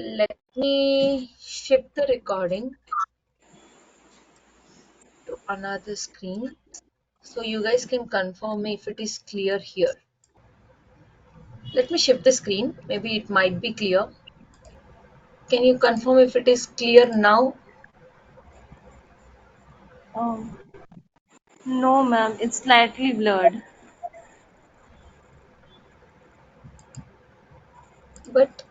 let me shift the recording to another screen so you guys can confirm me if it is clear here. Let me shift the screen. Maybe it might be clear. Can you confirm if it is clear now? Um, no, ma'am, it's slightly blurred. But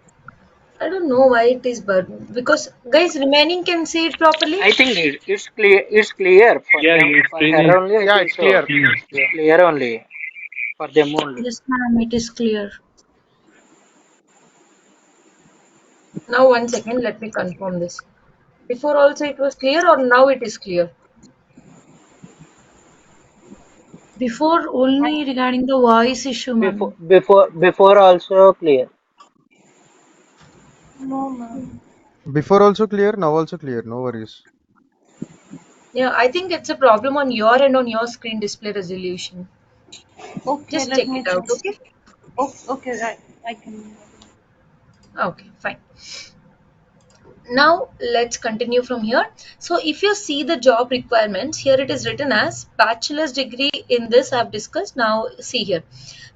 I don't know why it is but because guys remaining can see it properly. I think it's clear. It's clear for Yeah, them. your For screen her is only, I Yeah, think it's so. clear. clear. It's clear only for them only. Yes, ma'am, it is clear. Now one second, let me confirm this. Before also it was clear or now it is clear? Before only regarding the voice issue, ma'am. Before also clear. No, ma'am. Before also clear, now also clear. No worries. Yeah, I think it's a problem on your end on your screen display resolution. Okay, Just let check me it out, check. okay? Oh, okay, right. I can. Okay, fine. Now let's continue from here. So if you see the job requirements, here it is written as bachelor's degree in this I've discussed. Now see here.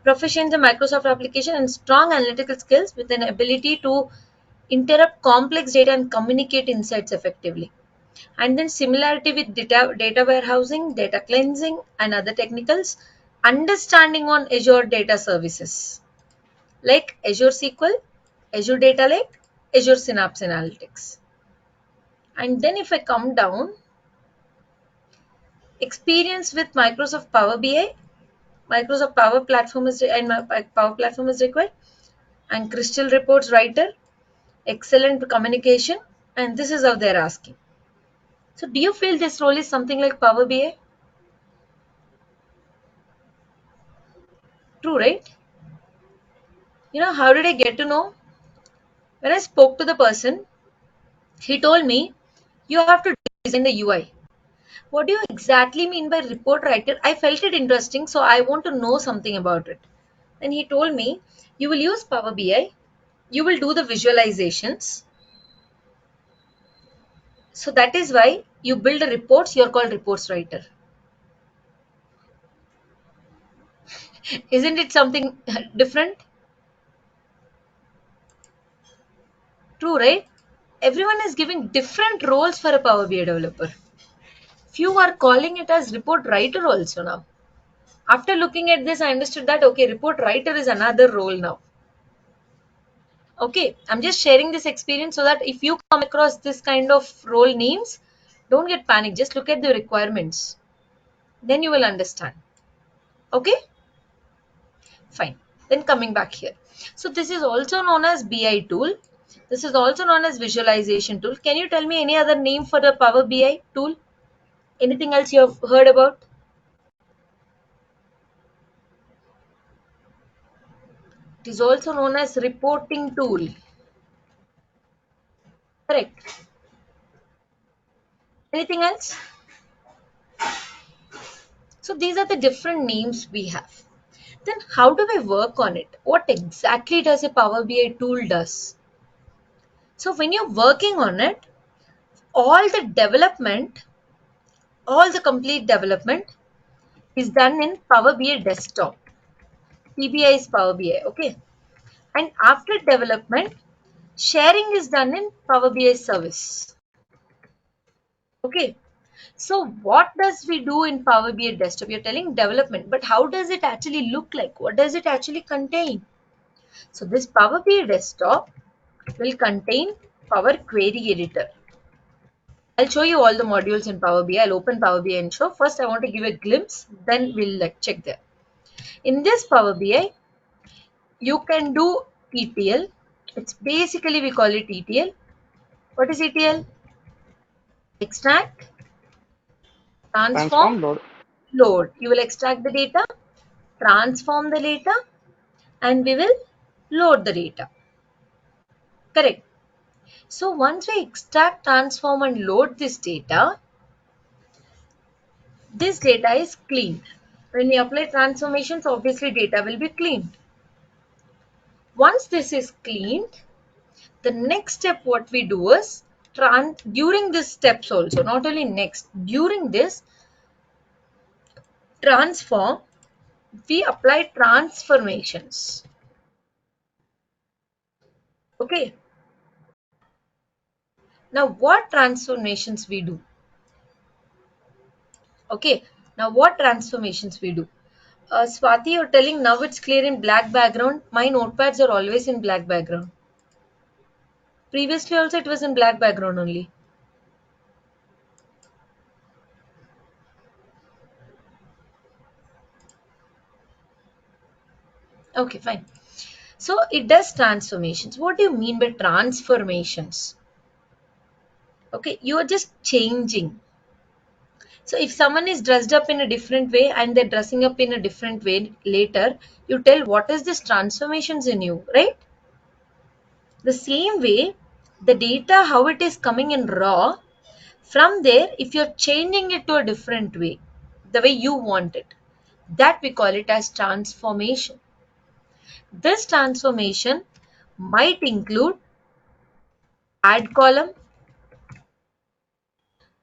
Proficient in Microsoft application and strong analytical skills with an ability to interrupt complex data and communicate insights effectively. And then similarity with data warehousing, data cleansing, and other technicals. Understanding on Azure data services like Azure SQL, Azure Data Lake, Azure Synapse Analytics. And then if I come down, experience with Microsoft Power BI, Microsoft Power Platform Power Platform is required, and Crystal Reports writer, excellent communication, and this is how they're asking. So do you feel this role is something like Power BI? True, right? You know, how did I get to know? When I spoke to the person, he told me, you have to design the UI. What do you exactly mean by report writer? I felt it interesting, so I want to know something about it. And he told me, you will use Power BI, you will do the visualizations. So that is why you build a reports, you're called reports writer. Isn't it something different? True, right? Everyone is giving different roles for a Power BI developer. Few are calling it as report writer also now. After looking at this, I understood that okay, report writer is another role now. Okay, I'm just sharing this experience so that if you come across this kind of role names, don't get panicked. Just look at the requirements. Then you will understand. Okay, fine. Then coming back here. So this is also known as BI tool. This is also known as visualization tool. Can you tell me any other name for the Power BI tool? Anything else you have heard about? It is also known as reporting tool. Correct. Anything else? So these are the different names we have. Then how do we work on it? What exactly does a Power BI tool does? So when you're working on it, all the development, all the complete development is done in Power BI desktop. PBI is Power BI, okay? And after development, sharing is done in Power BI service. Okay. So what does we do in Power BI desktop? You're telling development, but how does it actually look like? What does it actually contain? So this Power BI desktop will contain Power Query Editor. I'll show you all the modules in Power BI. I'll open Power BI and show. First, I want to give a glimpse, then we'll check there. In this Power BI, you can do ETL. It's basically we call it ETL. What is ETL? Extract, transform, Transform load. load. You will extract the data, transform the data, and we will load the data. Correct. So once we extract, transform, and load this data is cleaned. When we apply transformations, obviously data will be cleaned. Once this is cleaned, The next step what we do is during these steps also, not only next, during this transform, we apply transformations. Okay. Now what transformations we do? Okay. Now what transformations we do? Swati, you're telling now it's clear in black background. My notepads are always in black background. Previously also it was in black background only. Okay, fine. So it does transformations. What do you mean by transformations? Okay, you are just changing. So if someone is dressed up in a different way and they're dressing up in a different way later, you tell what is this transformations in you, right? The same way, the data, how it is coming in raw, from there, if you're changing it to a different way, the way you want it, that we call it as transformation. This transformation might include add column,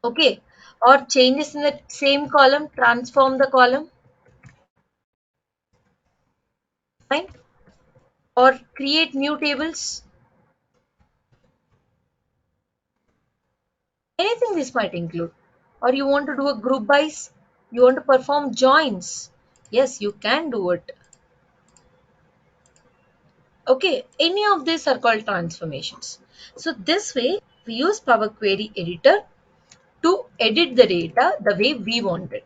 okay, or changes in the same column, transform the column, fine, or create new tables. Anything this might include. Or you want to do a group bys, you want to perform joins. Yes, you can do it. Okay, any of these are called transformations. So this way, we use Power Query Editor to edit the data the way we want it.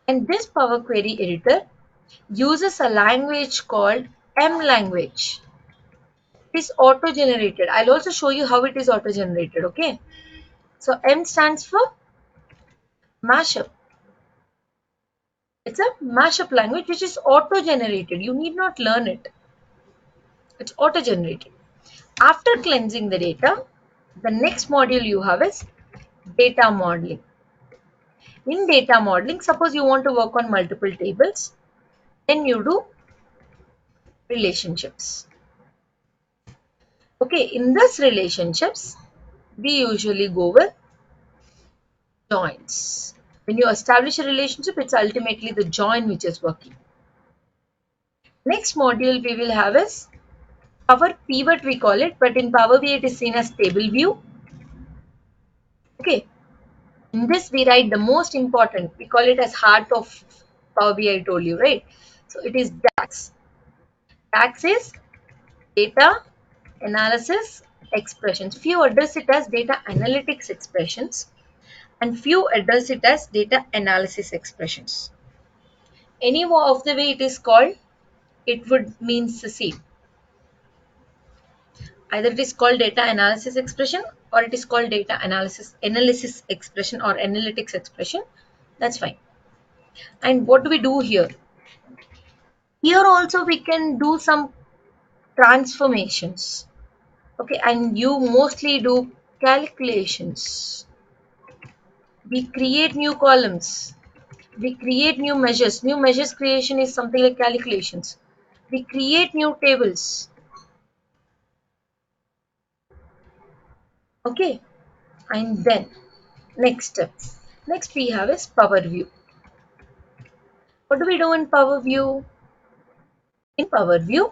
And this Power Query Editor uses a language called M language. It is auto-generated. I'll also show you how it is auto-generated, okay? So M stands for mashup. It's a mashup language which is auto-generated. You need not learn it. It's auto-generated. After cleansing the data, the next module you have is data modeling. In data modeling, suppose you want to work on multiple tables, then you do relationships. Okay, in this relationships, we usually go with joins. When you establish a relationship, it's ultimately the join which is working. Next module we will have is Power Pivot we call it, but in Power BI it is seen as table view. Okay, in this we write the most important, we call it as heart of Power BI, I told you, right? So it is DAX. DAX is data analysis expressions. Few address it as data analytics expressions and few address it as data analysis expressions. Any of the way it is called, it would means the same. Either it is called data analysis expression or it is called data analysis expression or analytics expression. That's fine. And what do we do here? Here also we can do some transformations. Okay, and you mostly do calculations. We create new columns. We create new measures. New measures creation is something like calculations. We create new tables. Okay, and then next step. Next we have is Power View. What do we do in Power View? In Power View,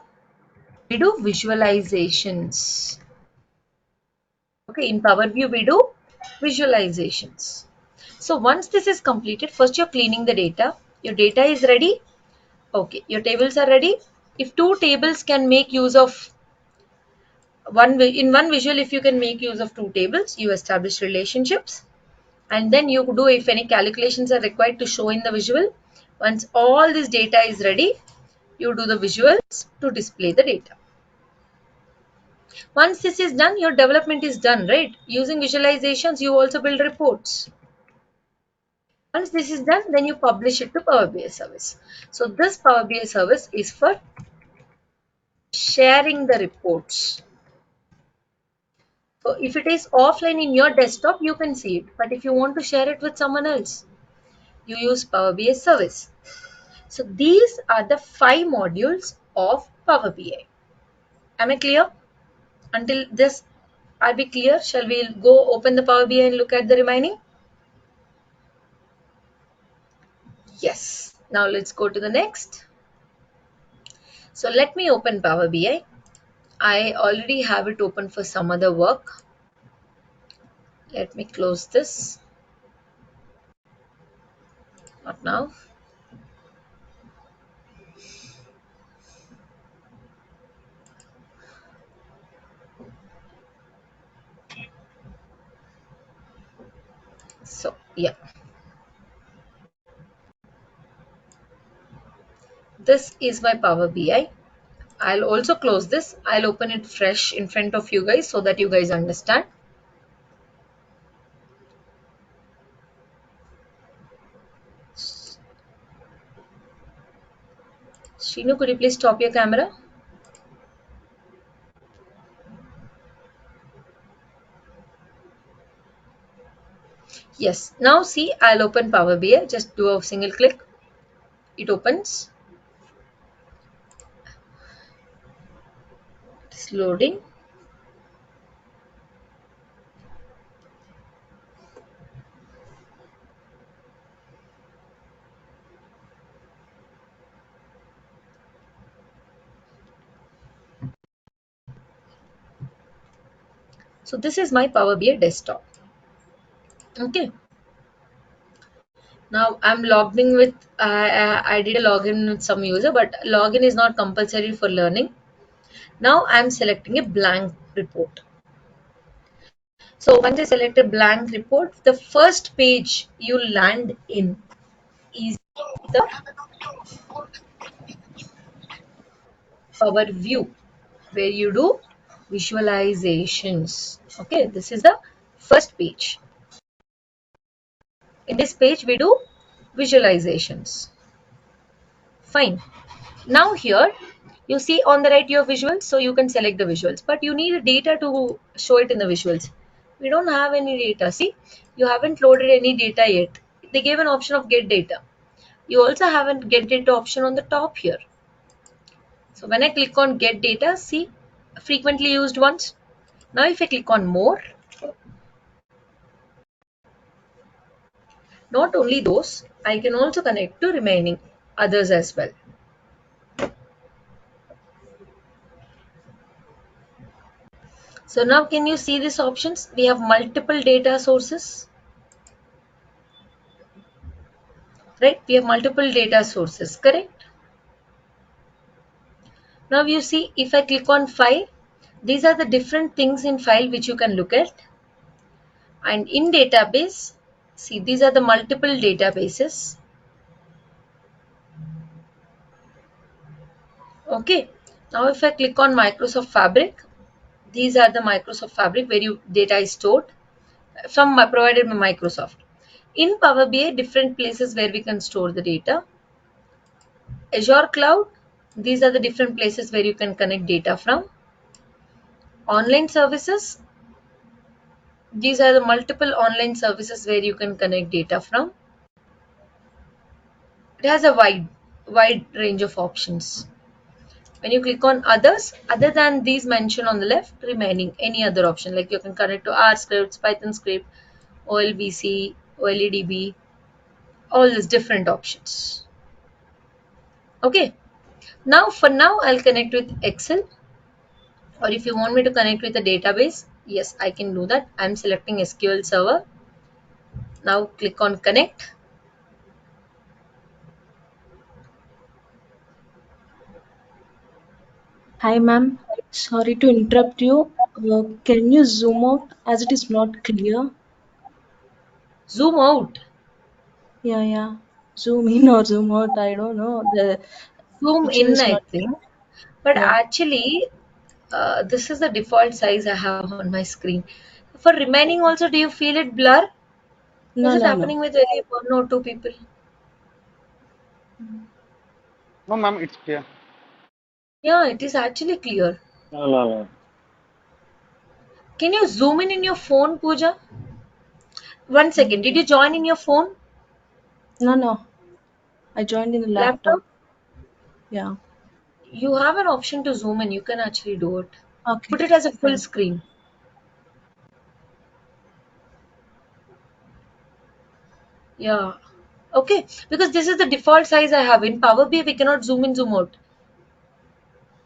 we do visualizations. Okay, in Power View, we do visualizations. So once this is completed, first you're cleaning the data. Your data is ready. Okay, your tables are ready. If two tables can make use of in one visual, if you can make use of two tables, you establish relationships. And then you do if any calculations are required to show in the visual. Once all this data is ready, you do the visuals to display the data. Once this is done, your development is done, right? Using visualizations, you also build reports. Once this is done, then you publish it to Power BI service. So this Power BI service is for sharing the reports. So if it is offline in your desktop, you can see it. But if you want to share it with someone else, you use Power BI service. So these are the 5 modules of Power BI. Am I clear? Until this, are we clear? Shall we go open the Power BI and look at the remaining? Yes. Now let's go to the next. So let me open Power BI. I already have it open for some other work. Let me close this. Not now. So yeah, this is my Power BI. I'll also close this. I'll open it fresh in front of you guys so that you guys understand. Shinu, could you please stop your camera? Yes. Now see, I'll open Power BI. Just do a single click. It opens. It's loading. So this is my Power BI desktop. Okay. Now I'm logged in with, I did a login with some user, but login is not compulsory for learning. Now I'm selecting a blank report. So once I select a blank report, the first page you land in is the Power View, where you do visualizations. Okay, this is the first page. In this page, we do visualizations. Fine. Now here, you see on the right your visuals, so you can select the visuals, but you need data to show it in the visuals. We don't have any data. See, you haven't loaded any data yet. They gave an option of get data. You also haven't get data option on the top here. So when I click on get data, see frequently used ones. Now if I click on more, not only those, I can also connect to remaining others as well. So now can you see these options? We have multiple data sources, right? We have multiple data sources, correct? Now you see if I click on file, these are the different things in file which you can look at. And in database, see these are the multiple databases. Okay. Now if I click on Microsoft Fabric, these are the Microsoft Fabric where you data is stored from provided by Microsoft. In Power BI, different places where we can store the data. Azure Cloud, these are the different places where you can connect data from. Online services, these are the multiple online services where you can connect data from. It has a wide range of options. When you click on others, other than these mentioned on the left, remaining any other option, like you can connect to R scripts, Python script, OLBC, OLEDB, all these different options. Okay. Now for now I'll connect with Excel, or if you want me to connect with a database, yes, I can do that. I'm selecting SQL Server. Now click on connect. Hi, ma'am. Sorry to interrupt you. Can you zoom out as it is not clear? Zoom out. Yeah, yeah. Zoom in or zoom out. I don't know. The Zoom picture in, is I not. think. But Yeah. actually, this is the default size I have on my screen. For remaining also, do you feel it blur? Is No, it no, no. happening with only one or two people? No, ma'am, it's clear. Yeah, it is actually clear. No, no, no. Can you zoom in your phone, Pooja? One second. Did you join in your phone, No, no. I joined in the laptop. laptop? Yeah. You have an option to zoom in. You can actually do it. Okay, Put it as a full fine. screen. Yeah. Okay, because this is the default size I have. In Power BI, we cannot zoom in, zoom out.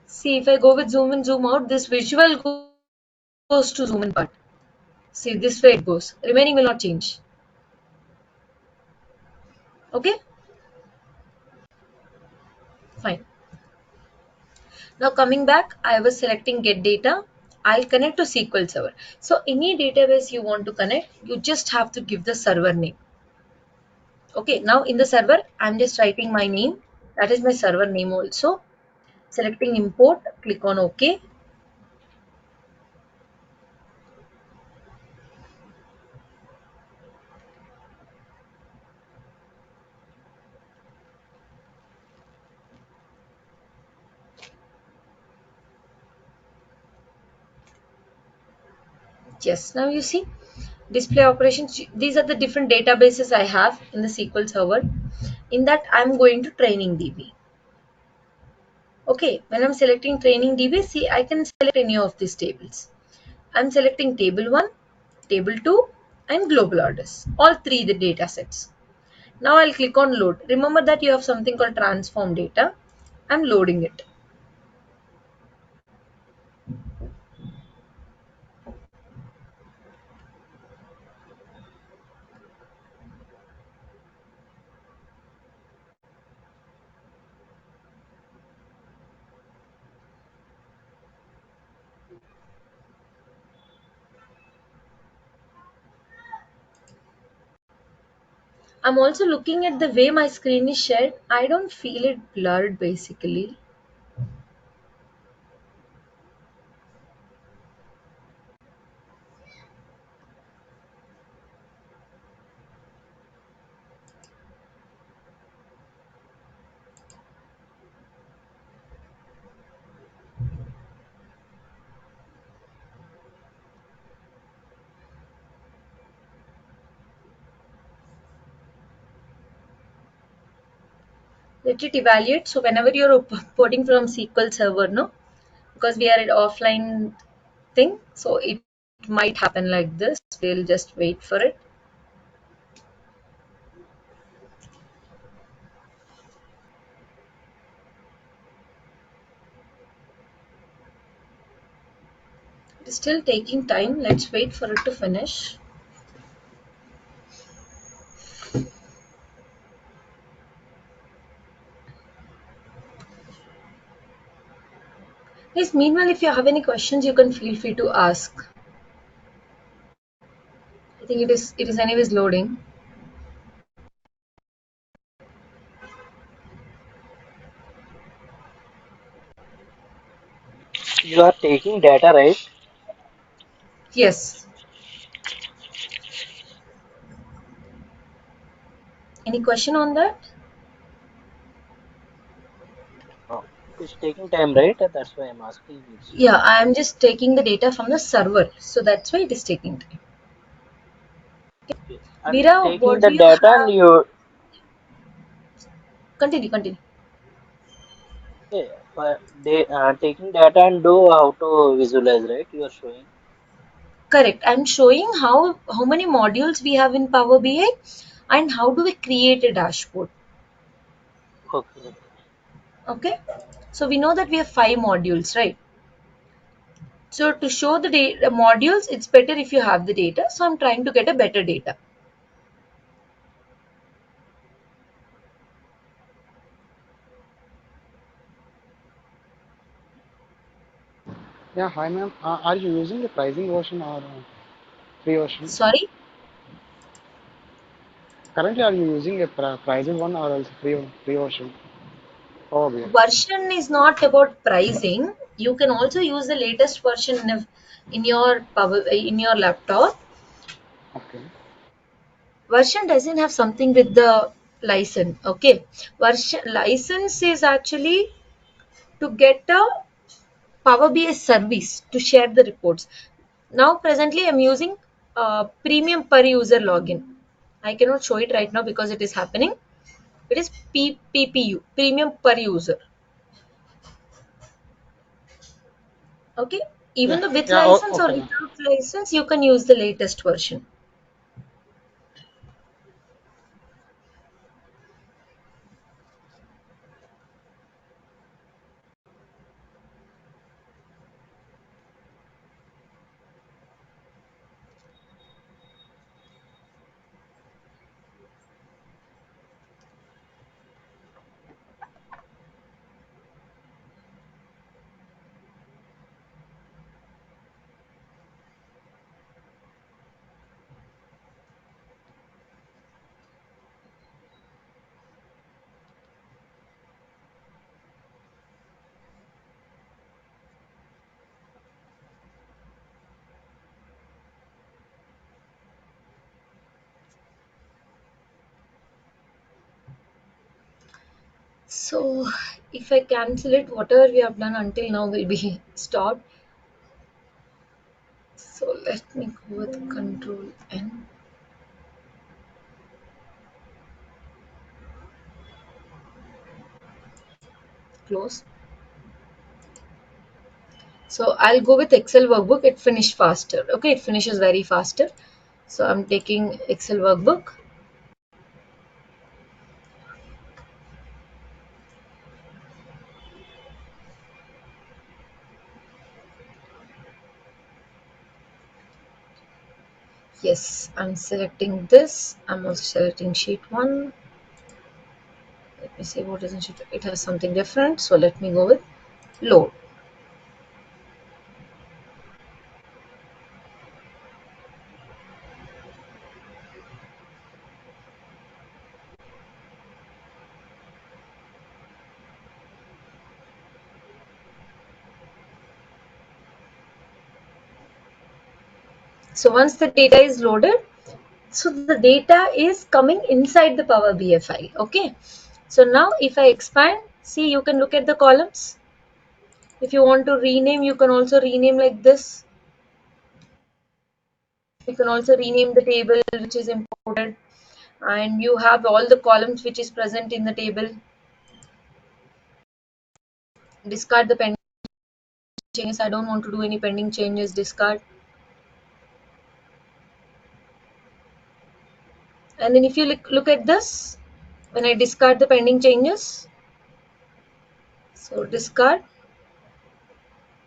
See, if I go with zoom in, zoom out, this visual goes to zoom in part. See, this way it goes. Remaining will not change. Okay, fine. Now coming back, I was selecting get data. I'll connect to SQL Server. So any database you want to connect, you just have to give the server name. Okay, now in the server, I'm just writing my name. That is my server name also. Selecting import, click on OK. Yes, now you see display operations. These are the different databases I have in the SQL Server. In that, I'm going to training DB. Okay, when I'm selecting training DB, see, I can select any of these tables. I'm selecting table 1, table 2 and global orders. All three the data sets. Now I'll click on load. Remember that you have something called transform data. I'm loading it. I'm also looking at the way my screen is shared. I don't feel it blurred basically. Let it evaluate. So whenever you're porting from SQL Server, no, because we are at offline thing, so it might happen like this. We'll just wait for it. It's still taking time. Let's wait for it to finish. Yes, meanwhile, if you have any questions, you can feel free to ask. I think it is anyways loading. You are taking data, right? Yes. Any question on that? It is taking time, right? That's why I'm asking this. Yeah, I'm just taking the data from the server, so that's why it is taking time. Okay. And Veera, taking what the do you data and have? you Continue, continue. okay, taking data and do how to visualize, right? You are showing. Correct. I'm showing how many modules we have in Power BI and how do we create a dashboard. Okay, okay. Okay. So we know that we have 5 modules, right? So to show the data modules, it's better if you have the data. So I'm trying to get a better data. Yeah, hi ma'am. Are you using the pricing version or free version? Sorry. Currently, are you using a pricing one or else free version? Power BI. Version is not about pricing. You can also use the latest version in your in your laptop. Okay. Version doesn't have something with the license. Okay, version license is actually to get a Power BI service to share the reports. Now presently I'm using premium per user login. I cannot show it right now because it is happening. It is PPU, premium per user. Okay. Yeah, Even though with yeah, license or okay, ma'am. without license, you can use the latest version. So if I cancel it, whatever we have done until now will be stopped. So let me go with Control N, close. So I'll go with Excel workbook. It finished faster. Okay, it finishes very faster. So I'm taking Excel workbook. Yes, I'm selecting this. I'm also selecting sheet 1. Let me see what is in sheet. It has something different. So let me go with load. So once the data is loaded, so the data is coming inside the Power BI file. Okay. So now if I expand, see, you can look at the columns. If you want to rename, you can also rename like this. You can also rename the table which is imported, and you have all the columns which is present in the table. Discard the pending changes. I don't want to do any pending changes. Discard. And then if you look at this, when I discard the pending changes, so discard,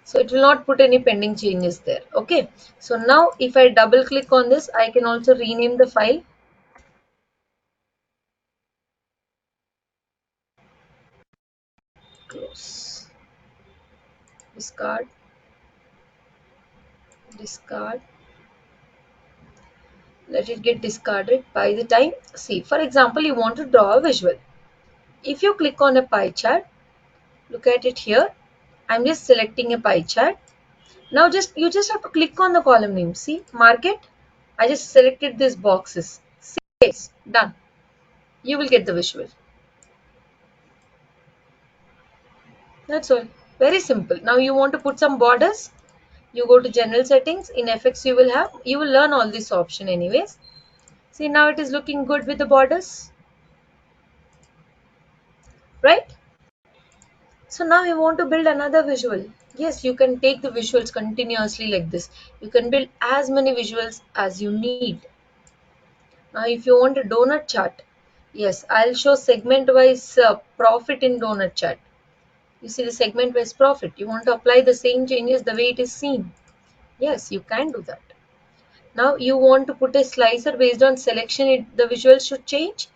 so it will not put any pending changes there. Okay, so now if I double click on this, I can also rename the file. Close. Discard. Discard. Let it get discarded. By the time, see, for example, you want to draw a visual. If you click on a pie chart, look at it here. I'm just selecting a pie chart. Now you just have to click on the column name. See, mark it. I just selected these boxes. See, yes, done. You will get the visual. That's all. Very simple. Now you want to put some borders. You go to general settings. In effects you will learn all this option anyways. See, now it is looking good with the borders, right? So now you want to build another visual. Yes, you can take the visuals continuously like this. You can build as many visuals as you need. Now if you want a donut chart, yes, I'll show segment wise profit in donut chart. You see the segment wise profit. You want to apply the same changes the way it is seen. Yes, you can do that. Now you want to put a slicer based on selection, the visual should change.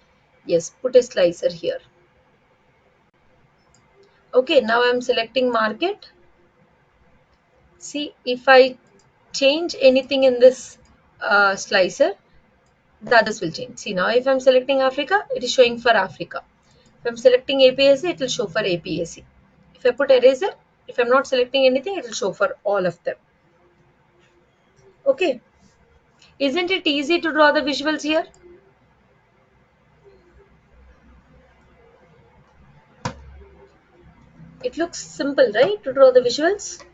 Yes, put a slicer here. Okay, now I'm selecting market. See, if I change anything in this slicer, the others will change. See, now if I'm selecting Africa, it is showing for Africa. If I'm selecting APAC, it will show for APAC. If I put eraser, if I'm not selecting anything, it will show for all of them. Okay. Isn't it easy to draw the visuals here? It looks simple, right, to draw the visuals?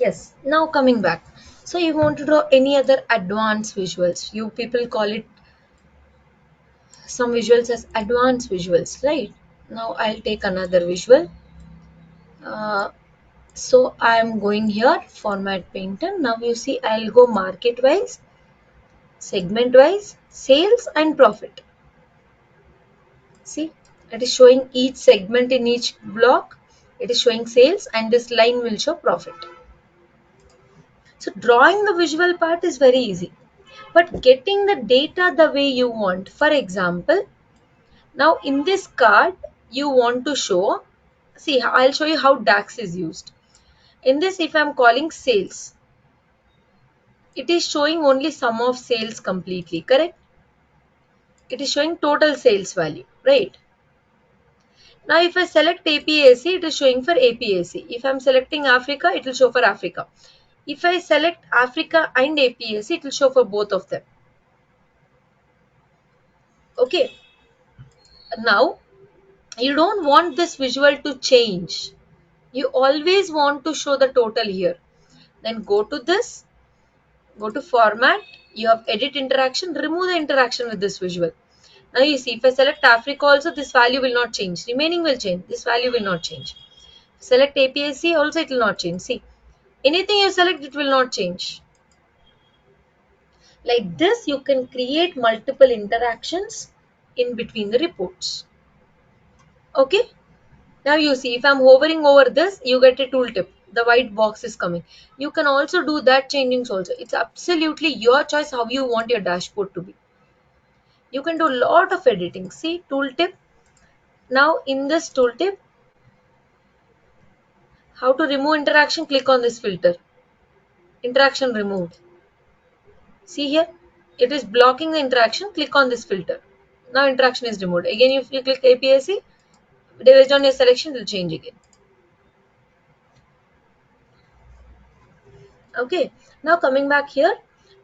Yes, now coming back. So you want to draw any other advanced visuals. You people call it some visuals as advanced visuals, right? Now I'll take another visual. Uh, so I'm going here, format painter. Now you see I'll go market wise, segment wise, sales and profit. See, it is showing each segment in each block. It is showing sales and this line will show profit. So drawing the visual part is very easy. But getting the data the way you want. For example, now in this card, you want to show, see, I'll show you how DAX is used. In this, if I'm calling sales, it is showing only sum of sales completely, correct? It is showing total sales value, right? Now, if I select APAC, it is showing for APAC. If I'm selecting Africa, it will show for Africa. If I select Africa and APAC, it will show for both of them. Okay. Now, you don't want this visual to change. You always want to show the total here. Then go to this, go to format, you have edit interaction, remove the interaction with this visual. Now you see, if I select Africa also, this value will not change. Remaining will change. This value will not change. Select APAC also, it will not change. See, anything you select, it will not change. Like this, you can create multiple interactions in between the reports. Okay. Now you see, if I'm hovering over this, you get a tooltip. The white box is coming. You can also do that changings also. It's absolutely your choice how you want your dashboard to be. You can do a lot of editing. See, tooltip. Now in this tooltip, how to remove interaction, click on this filter. Interaction removed. See here, it is blocking the interaction, click on this filter. Now interaction is removed. Again, if you click APAC, based on your selection, it will change again. Okay, now coming back here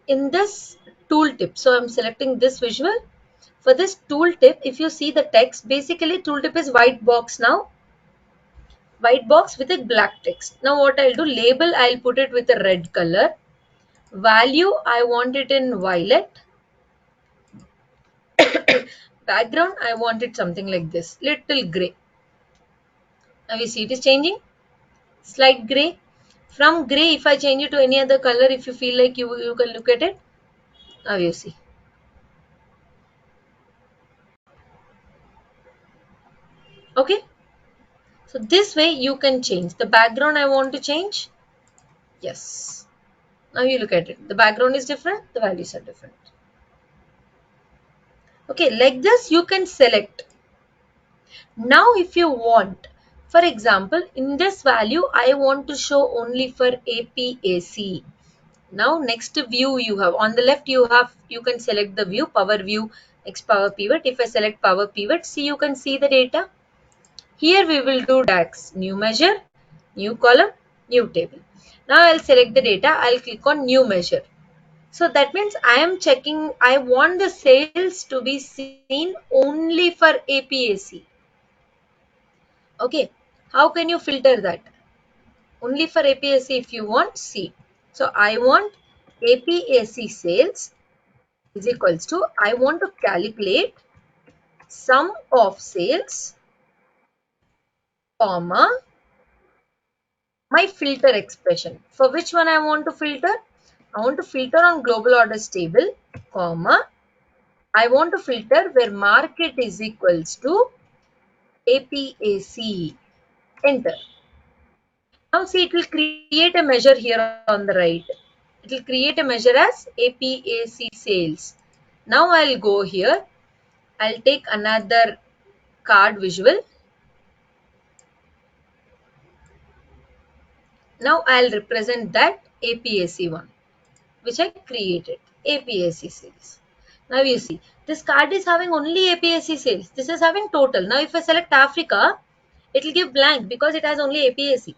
in this tooltip. So I'm selecting this visual. For this tooltip, if you see the text, basically tooltip is white box now. White box with a black text. Now what I'll do, label, I'll put it with a red color. Value, I want it in violet. Background, I want it something like this, little gray. Now you see it is changing, slight gray. From gray, if I change it to any other color, if you feel like you can look at it. Now you see. Okay. So this way you can change. The background I want to change. Yes. Now you look at it. The background is different. The values are different. Okay. Like this you can select. Now if you want, for example, in this value, I want to show only for APAC. Now next view you have. On the left you can select the view, power view, X power pivot. If I select power pivot, see you can see the data. Here we will do DAX, new measure, new column, new table. Now I'll select the data, I'll click on new measure. So that means I am checking, I want the sales to be seen only for APAC. Okay, how can you filter that? Only for APAC if you want, see. So I want APAC sales is equals to, I want to calculate sum of sales, comma, my filter expression. For which one I want to filter? I want to filter on global orders table, comma, I want to filter where market is equals to APAC. Enter. Now see, it will create a measure here on the right. It will create a measure as APAC sales. Now I'll go here. I'll take another card visual. Now I'll represent that APAC one, which I created, APAC sales. Now you see, this card is having only APAC sales. This is having total. Now if I select Africa, it will give blank because it has only APAC.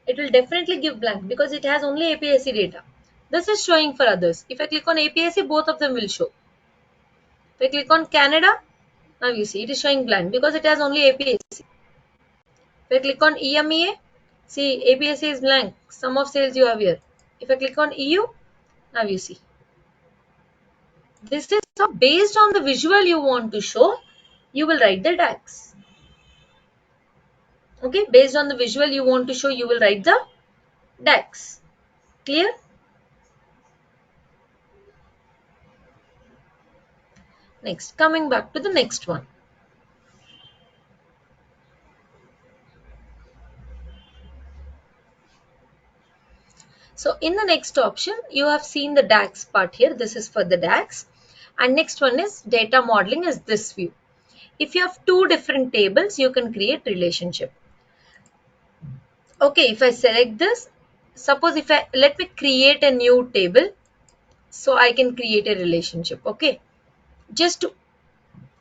It will definitely give blank because it has only APAC data. This is showing for others. If I click on APAC, both of them will show. If I click on Canada, now you see it is showing blank because it has only APAC. If I click on EMEA, See, APSA is blank. Sum of sales you have here. If I click on EU, now you see. This is so based on the visual you want to show, you will write the DAX. Okay, based on the visual you want to show, you will write the DAX. Clear? Next, coming back to the next one. So in the next option, you have seen the DAX part here. This is for the DAX. And next one is data modeling is this view. If you have two different tables, you can create relationship. Okay, if I select this, suppose if let me create a new table, so I can create a relationship. Okay, just to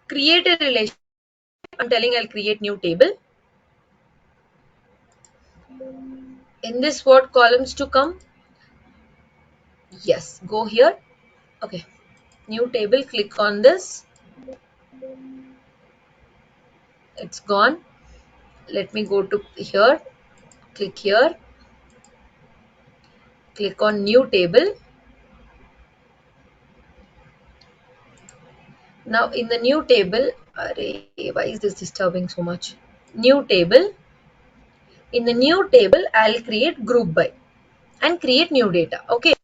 create a relationship, I'm telling I'll create new table. In this, what columns to come? Yes, go here. Okay, new table, click on this. It's gone. Let me go to here, click here, click on new table. Now in the new table, array, why is this disturbing so much? New table. In the new table, I'll create group by and create new data. Okay.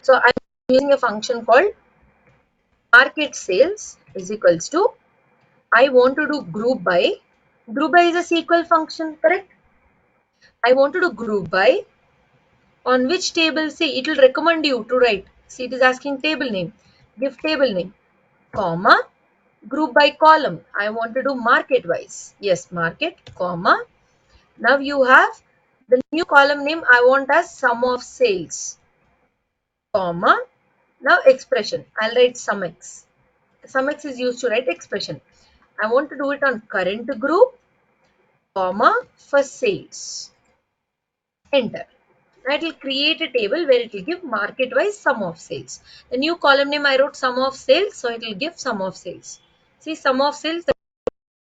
So I'm using a function called market sales is equals to, I want to do group by. Group by is a SQL function, correct? I want to do group by on which table. See, it will recommend you to write. See, it is asking table name. Give table name, comma, group by column. I want to do market wise. Yes, market, comma. Now you have the new column name I want as sum of sales, comma. Now expression, I'll write sum x. Sum x is used to write expression. I want to do it on current group, comma, for sales. Enter. Now it will create a table where it will give market wise sum of sales. The new column name I wrote sum of sales, so it will give sum of sales. See, sum of sales, the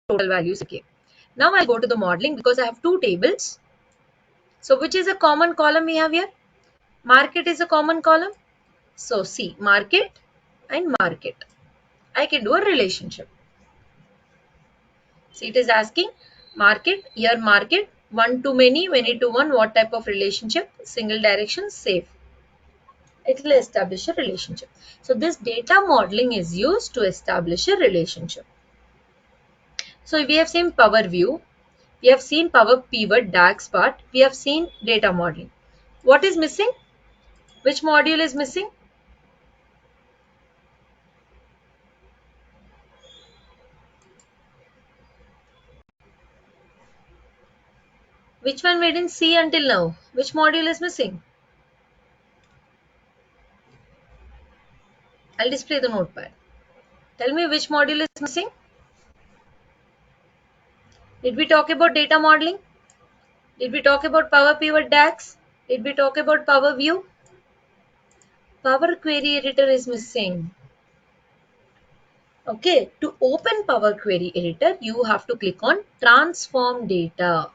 total values. Okay. Now I'll go to the modeling because I have two tables. So which is a common column we have here? Market is a common column. So see, market and market. I can do a relationship. See, it is asking market, here market, one to many, many to one, what type of relationship? Single direction, safe. It will establish a relationship. So this data modeling is used to establish a relationship. So we have seen Power View, we have seen Power Pivot DAX part, we have seen data modeling. What is missing? Which module is missing? Which one we didn't see until now? Which module is missing? I'll display the notepad. Tell me which module is missing. Did we talk about data modeling? Did we talk about Power Pivot DAX? Did we talk about Power View? Power Query Editor is missing. Okay, to open Power Query Editor, you have to click on Transform Data.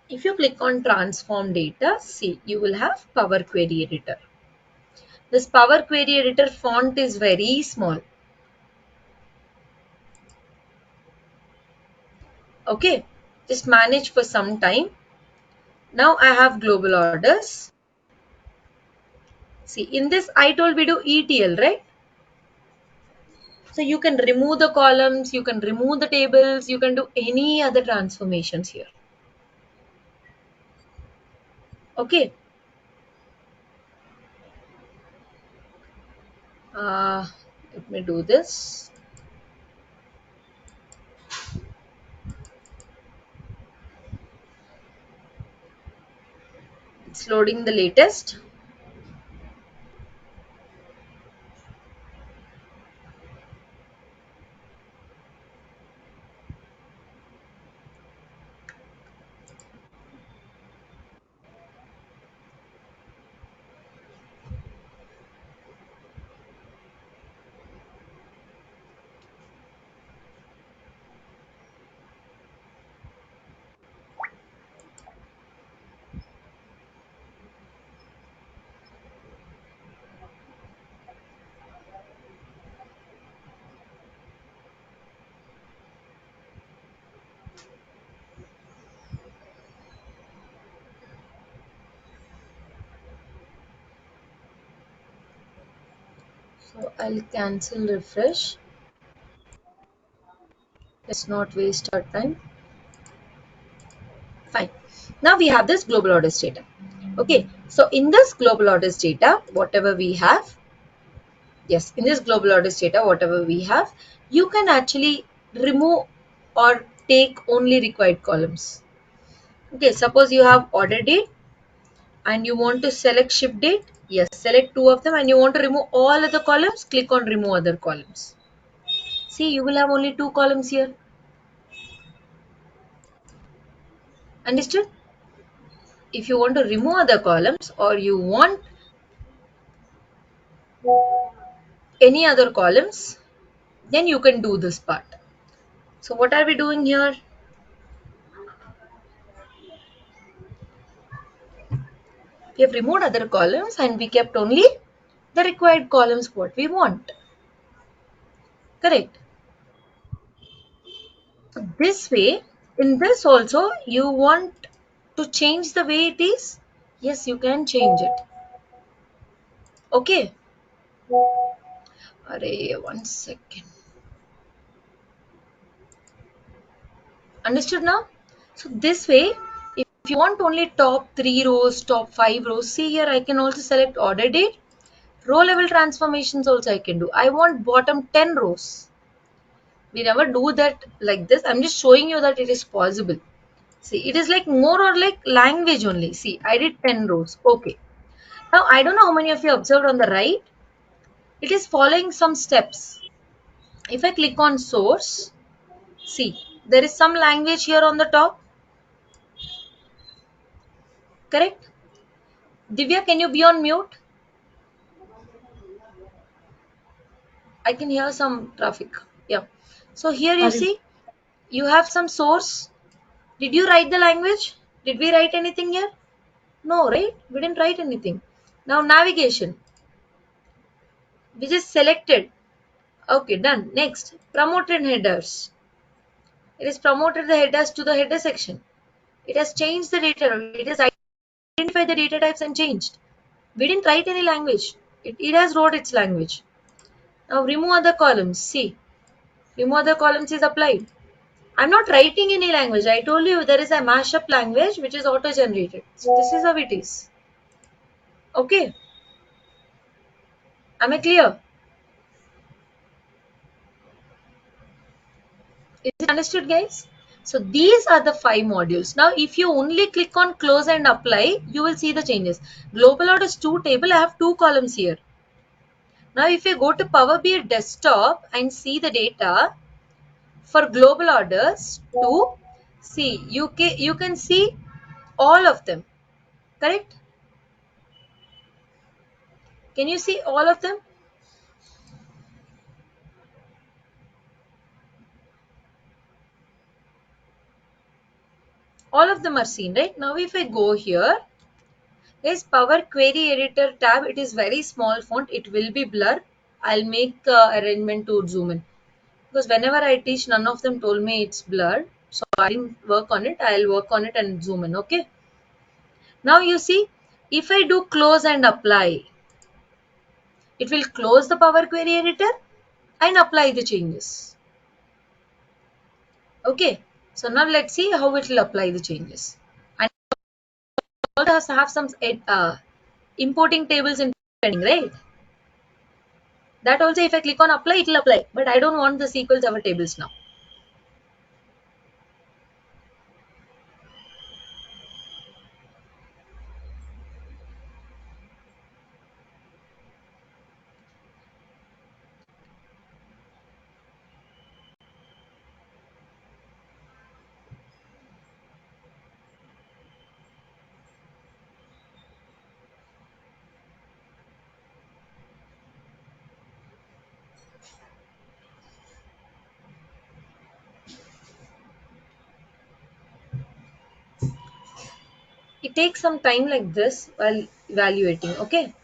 If you click on Transform Data, see, you will have Power Query Editor. This Power Query Editor font is very small. Okay, just manage for some time. Now I have global orders. See, in this I told we do ETL, right? So you can remove the columns, you can remove the tables, you can do any other transformations here. Okay. Let me do this. It's loading the latest. So I'll cancel refresh. Let's not waste our time. Fine. Now we have this global orders data. Okay. So in this global orders data, whatever we have, yes, in this global orders data, whatever we have, you can actually remove or take only required columns. Okay. Suppose you have order date and you want to select ship date. Yes, select two of them and you want to remove all other columns. Click on remove other columns. See, you will have only two columns here. Understood? If you want to remove other columns or you want any other columns, then you can do this part. So what are we doing here? We have removed other columns and we kept only the required columns what we want. Correct. So this way, in this also, you want to change the way it is? Yes, you can change it. Okay. Array, 1 second. Understood now? So this way, if you want only top 3 rows, top 5 rows, see here I can also select order date. Row level transformations also I can do. I want bottom 10 rows. We never do that like this. I'm just showing you that it is possible. See, it is like more or like language only. See, I did 10 rows. Okay. Now, I don't know how many of you observed on the right. It is following some steps. If I click on source, see, there is some language here on the top. Correct? Divya, can you be on mute? I can hear some traffic. Yeah. So here you Are you see, you have some source. Did you write the language? Did we write anything here? No, right? We didn't write anything. Now navigation. We just selected. Okay, done. Next, promoted headers. It has promoted the headers to the header section. It has changed the data. It has identified the data types and changed. We didn't write any language. It has wrote its language. Now remove other columns. See, remove other columns is applied. I'm not writing any language. I told you there is a mashup language which is auto-generated. So this is how it is. Okay. Am I clear? Is it understood, guys? So these are the 5 modules. Now, if you only click on close and apply, you will see the changes. Global orders 2 table, I have 2 columns here. Now, if you go to Power BI desktop and see the data for global orders 2, see, you can see all of them. Correct? Can you see all of them? All of them are seen, right? Now, if I go here, is Power Query Editor tab. It is very small font. It will be blur. I'll make arrangement to zoom in. Because whenever I teach, none of them told me it's blurred. So I didn't work on it. I'll work on it and zoom in. Okay. Now you see, if I do close and apply, it will close the Power Query Editor and apply the changes. Okay. So now let's see how it will apply the changes. And also have some importing tables in pending, right? That also if I click on apply, it will apply. But I don't want the SQL Server tables now. It takes some time like this while evaluating. Okay.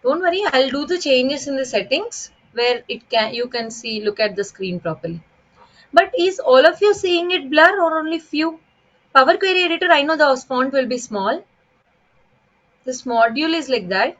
Don't worry, I'll do the changes in the settings where you can see, look at the screen properly. But is all of you seeing it blur or only few? Power Query Editor, I know the font will be small. This module is like that.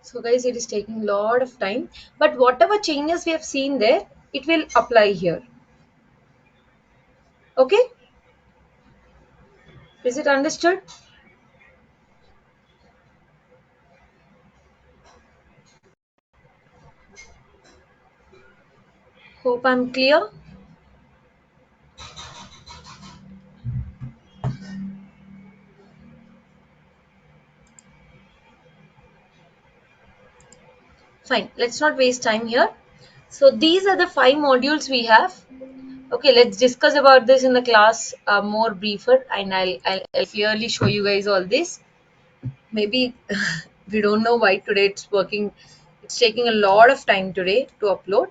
So guys, it is taking a lot of time. But whatever changes we have seen there, it will apply here. Okay? Is it understood? Hope I'm clear. Fine. Let's not waste time here. So these are the 5 modules we have. Okay, let's discuss about this in the class more briefer, and I'll clearly show you guys all this. Maybe we don't know why today it's taking a lot of time today to upload.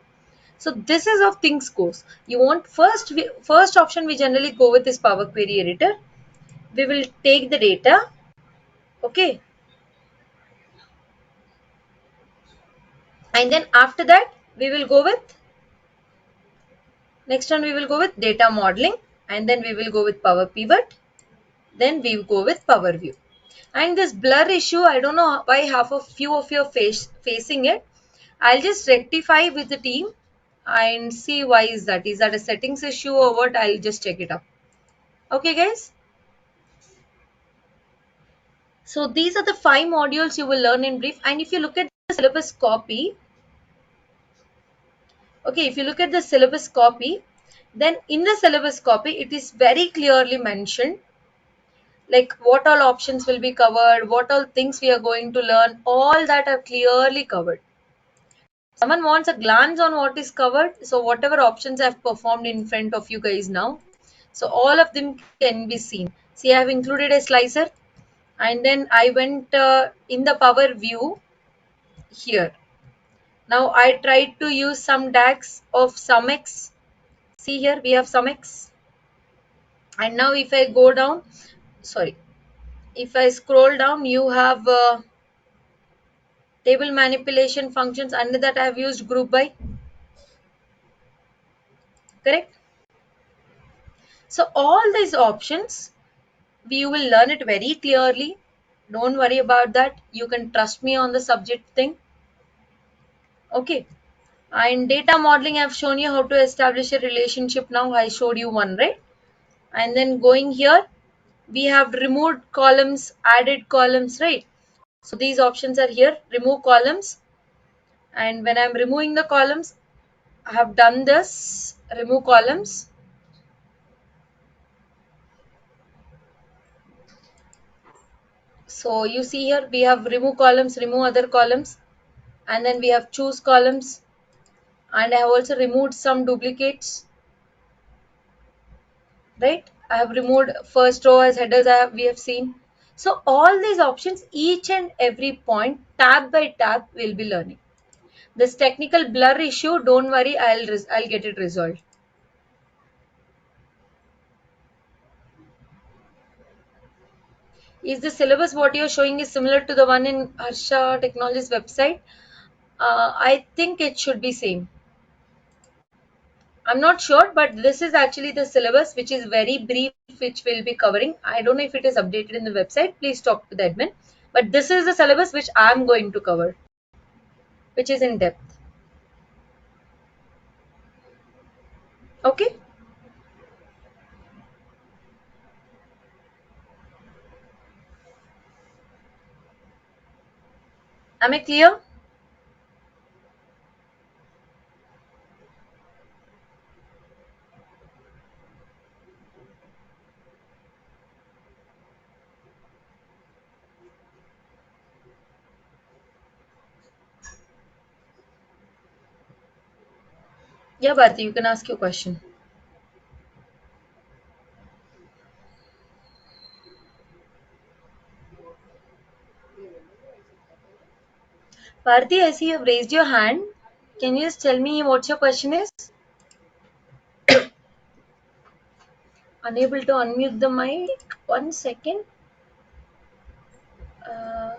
So this is how things goes. You want first option we generally go with is Power Query Editor. We will take the data. Okay, and then after that we will go with next one, we will go with data modeling, and then we will go with Power Pivot, then we will go with Power View. And this blur issue, I don't know why half of few of you are facing it. I'll just rectify with the team and see why is that. Is that a settings issue or what? I'll just check it up. Okay, guys. So these are the 5 modules you will learn in brief. And if you look at the syllabus copy, okay, if you look at the syllabus copy, then in the syllabus copy, it is very clearly mentioned like what all options will be covered, what all things we are going to learn, all that are clearly covered. Someone wants a glance on what is covered, so whatever options I've performed in front of you guys now, so all of them can be seen. See, I have included a slicer, and then I went in the Power View here. Now I tried to use some DAX of SumX. See here, we have SumX. And now if I go down, sorry, if I scroll down, you have table manipulation functions. Under that I have used group by. Correct? So all these options, we will learn it very clearly. Don't worry about that. You can trust me on the subject thing. Okay. And data modeling, I've shown you how to establish a relationship. Now I showed you one, right? And then going here, we have removed columns, added columns, right? So these options are here. Remove columns. And when I'm removing the columns, I have done this. Remove columns. So you see here, we have remove columns, remove other columns, and then we have choose columns, and I have also removed some duplicates, right? I have removed first row as headers we have seen. So all these options, each and every point, tab by tab, we'll be learning. This technical blur issue, don't worry, I'll get it resolved. Is the syllabus what you're showing is similar to the one in Harsha Technologies website? I think it should be same. I'm not sure, but this is actually the syllabus, which is very brief, which we'll be covering. I don't know if it is updated in the website. Please talk to the admin. But this is the syllabus which I'm going to cover, which is in depth. Okay? Am I clear? Yeah, Bharti, you can ask your question. Bharti, I see you've raised your hand. Can you just tell me what your question is? Unable to unmute the mic. 1 second. Uh,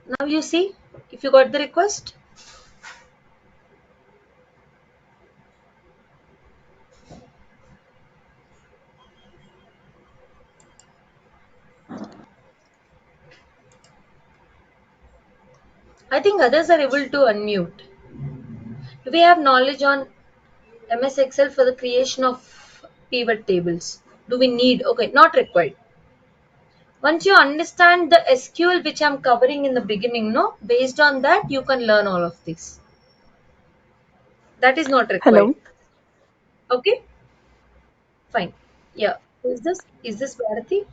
Now you see if you got the request. I think others are able to unmute. Do we have knowledge on MS Excel for the creation of pivot tables? Do we need? Okay, not required. Once you understand the SQL which I'm covering in the beginning, no, based on that you can learn all of this. That is not required. Hello. Okay, fine. Yeah. Who is this? Is this Bharati?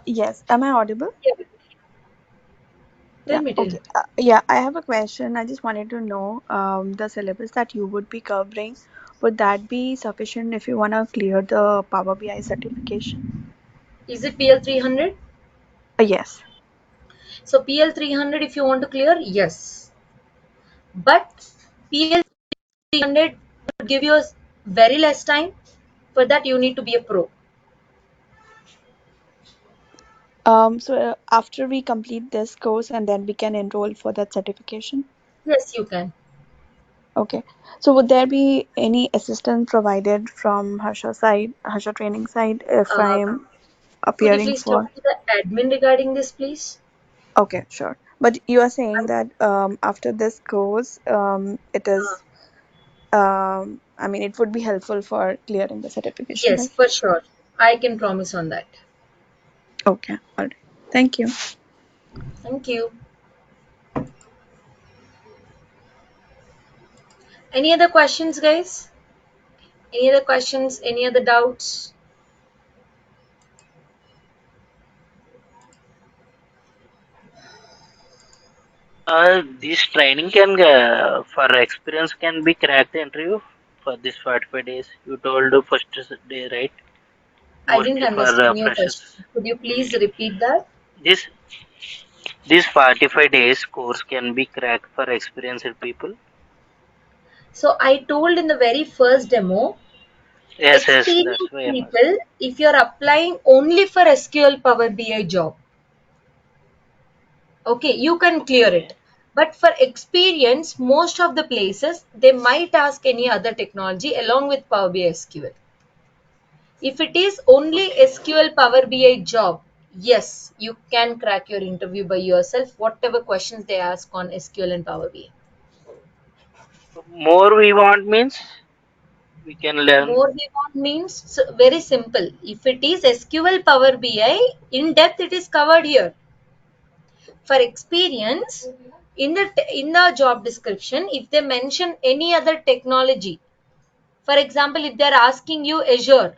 Yes. Am I audible? Yeah. Yeah. Tell Okay. me. Yeah, I have a question. I just wanted to know the syllabus that you would be covering. Would that be sufficient if you want to clear the Power BI certification? Is it PL 300? Yes. So PL 300 if you want to clear, yes. But PL 300 would give you a very less time. For that you need to be a pro. So after we complete this course and then we can enroll for that certification. Yes, you can. Okay. So would there be any assistance provided from Harsha side, Harsha training side, if Uh, I'm could you appearing please talk for? to the admin regarding this, please? Okay, sure. But you are saying that after this course, it Uh, is I mean, it would be helpful for clearing the certification, yes, right? for sure. I can promise on that. Okay, all right. Thank you. Thank you. Any other questions, guys? Any other questions? Any other doubts? This training can for experience can be cracked the interview for this 45 days. You told the first day, right? I didn't Mostly for understand your freshers. question. Could you please repeat that? This this 45 days course can be cracked for experienced people. So I told in the very first demo, Yes, that's experienced why I'm asking. people, if you're applying only for SQL Power BI job, okay, you can clear Okay. it. But for experience, most of the places, they might ask any other technology along with Power BI SQL. If it is only Okay. SQL Power BI job, yes, you can crack your interview by yourself, whatever questions they ask on SQL and Power BI. More we want means we can learn. More we want means so very simple. If it is SQL Power BI, in depth it is covered here. For experience, in the job description, if they mention any other technology, for example, if they're asking you Azure,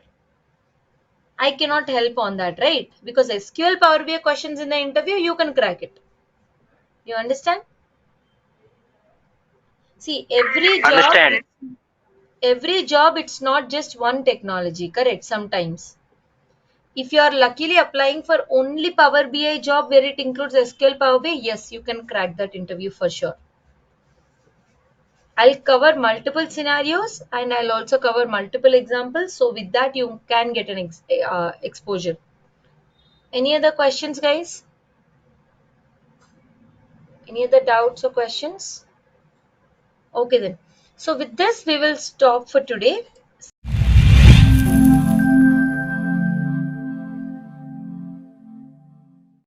I cannot help on that, right? Because SQL Power BI questions in the interview, you can crack it. You understand? See, Understand. every job, it's not just one technology, correct? Sometimes. If you are luckily applying for only Power BI job where it includes SQL Power BI, yes, you can crack that interview for sure. I'll cover multiple scenarios and I'll also cover multiple examples. So with that, you can get an exposure. Any other questions, guys? Any other doubts or questions? Okay then. So with this, we will stop for today.